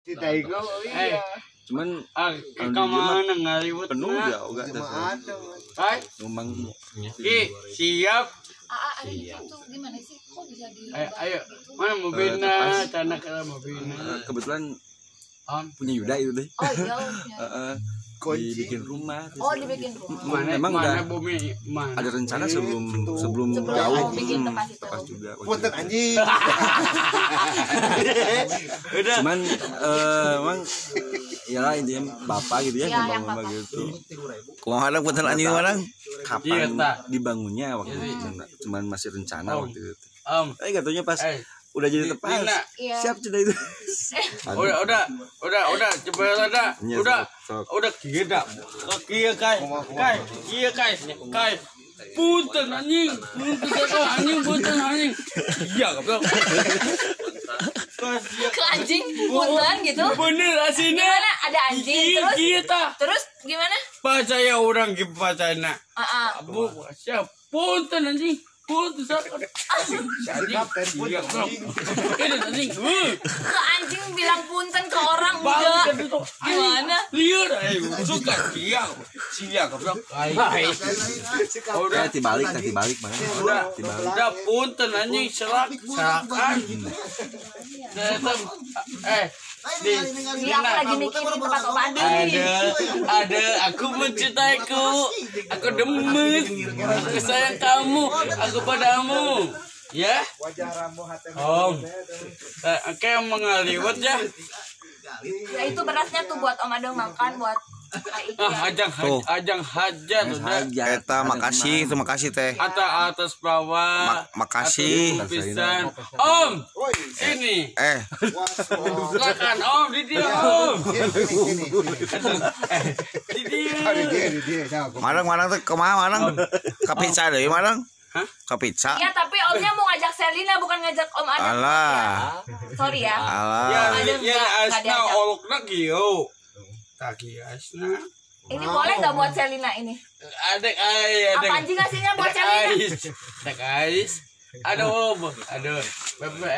Tidak ikut. Iya. Cuman kemana ngaliwat penuh ya enggak Hai ngomong siap Siap. Itu gimana sih? Kok bisa di ayo mana mobilnya tanah ke mobilnya kebetulan punya Yuda itu deh. Oh iya. Dibikin rumah. Oh dibikin rumah. Memang udah bumi mana ada rencana sebelum jauh bikin tempat itu. pas juga. Punten anjing. udah Cuman emang iyalah intinya bapak gitu ya ngomong bapak. gitu. Kumaha punten anjing orang? Kapan dibangunnya waktu itu cuman masih rencana waktu itu. Katanya pas udah jadi tepas. Siap sudah itu. Udah coba udah kita kia kai punten anjing punten anjing iya goblok Ke anjing punten gitu. bener aslinya Gimana ada anjing terus gimana? percaya orang gimana bu siap punten anjing punten Kapten anjing Ke anjing bilang punten ke orang enggak. Gimana? liur suka sia goblok udah dibalik mana. udah punten anjing selakan Iya aku lagi mikirin tempat obadi. ada aku mencintaiku aku demen aku sayang kamu aku padamu ya oke mengaliwat ya Ya itu berasnya tuh buat Om Adong makan buat ajang hajat Eta makasih, terima kasih teh. atas bawah Makasih. pisan Om ini silakan Om di dia Om di dia Marang teh kumaha marang? Ka pizza deui marang? Ka pizza. Iya tapi Omnya mau ngajak Selina bukan ngajak Om Adong. Alah. Sorry ya. Alah. ya asna olokna kieu kaki asna Ini boleh nggak buat Selina ini? ada Apa anjing ngasihnya buat Selina? ais aduh bebe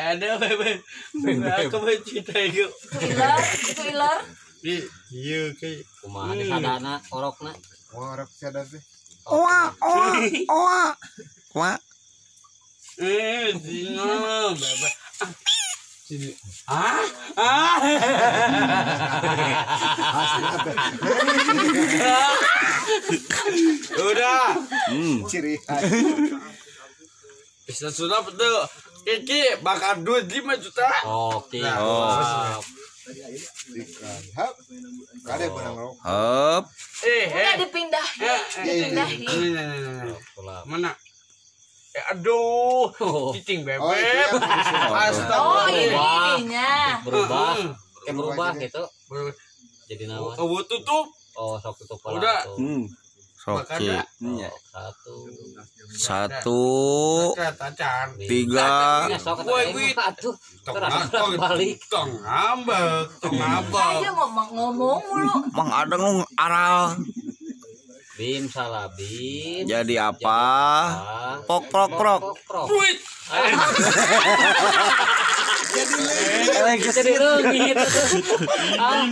aku mencintai you Itu iler. iya kayak Kumaha sadana orokna. Warap sadar teh. Kumaha? Dino bebe udah Ciri bisa sunap tuh Kiki bakar duit 5 juta Oke. hap. Kade pernah ngerok. Hop. Udah dipindahin. Mana aduh cicing bebek Oh ininya. Berubah gitu. Jadi nama. tutup Sok tutup pola. Udah. Soki. Satu. 1 tacan 3 balik. tong ngambek Aja ngomong mulu. Mang ada lu aral. Bim salah bim. Jadi apa? Prok. duit Jadi leungit.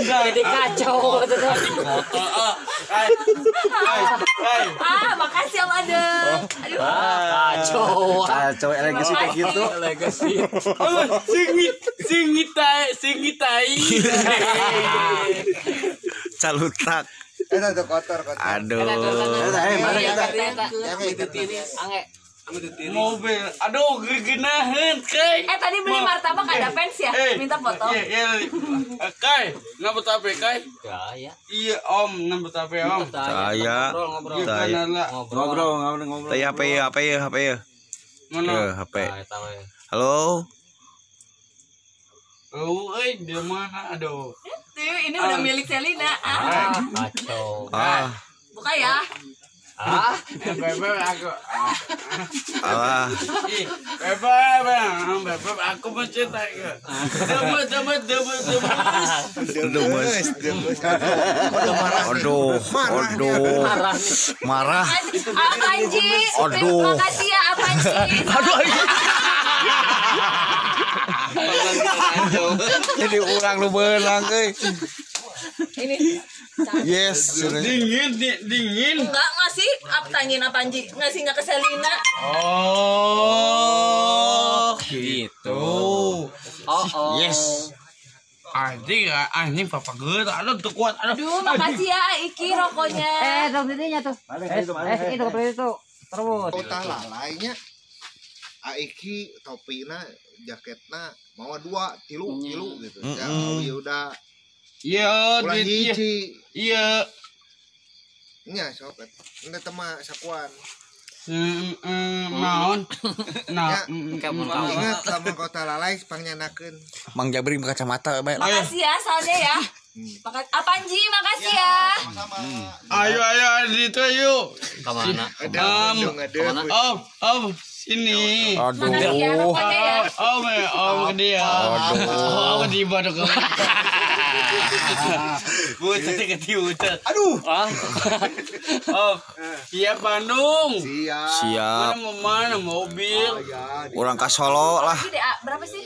Jadi kacau gitu. Makasih Om Adong. Aduh. Kacau. Legacy kayak gitu. Legacy. singitai Calutak. Itu kotor. Aduh. mobil aduh gegenahan kai Tadi beli martabak ada fans ya? Minta foto. kai ngapa tape kai Ya. iya om ngapa tape om Saya. Ngobrol. Saya. Ngobrol. Teh HP ya. mana HP. Halo. di mana aduh Ini udah milik Selina. Kacau. Buka ya. bebek aku Alah. bebek aku mencintai demes Aduh. Marah. Apa anjing? Aduh. Makasih ya apa anjing? Jadi urang lu beunang euy. Ini Yes. Dingin. enggak ngasih apa tanyain apa Anji ngasihnya ke Selina. Oh, gitu. Yes. Anjing papa gue aduh tuh kuat Aduh, makasih ya Iki rokoknya. Dong dirinya tuh. Itu ke itu. Terus. Kota lalainya Aiki topina jaketna mau 2 tilu gitu. Ya udah iya ulah hiji. iya Nya sopet. Ente tema sakuan. naon Ya, ingat lamun kota lalai pangnyandakeun. Mang Jabri kacamata bae. Makasih ya soalnya ya. Apa Anji, makasih ya. ayo itu yuk Kemana? om sini Makasih ya Aduh. rokoknya ya. om ke dia om di baru ke butet ketiutan Aduh. om iya Bandung Siap. Siap. mana mobil Ya, Urang ka Solo lah. Ini deh, berapa sih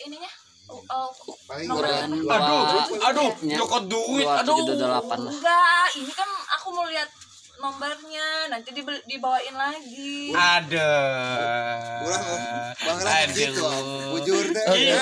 ininya? paling aduh nyokot duit aduh 278 lah. Enggak, ini kan aku mau lihat nomornya, nanti dibawain lagi. ada ulah Bang Ras gitu. Bujur teh.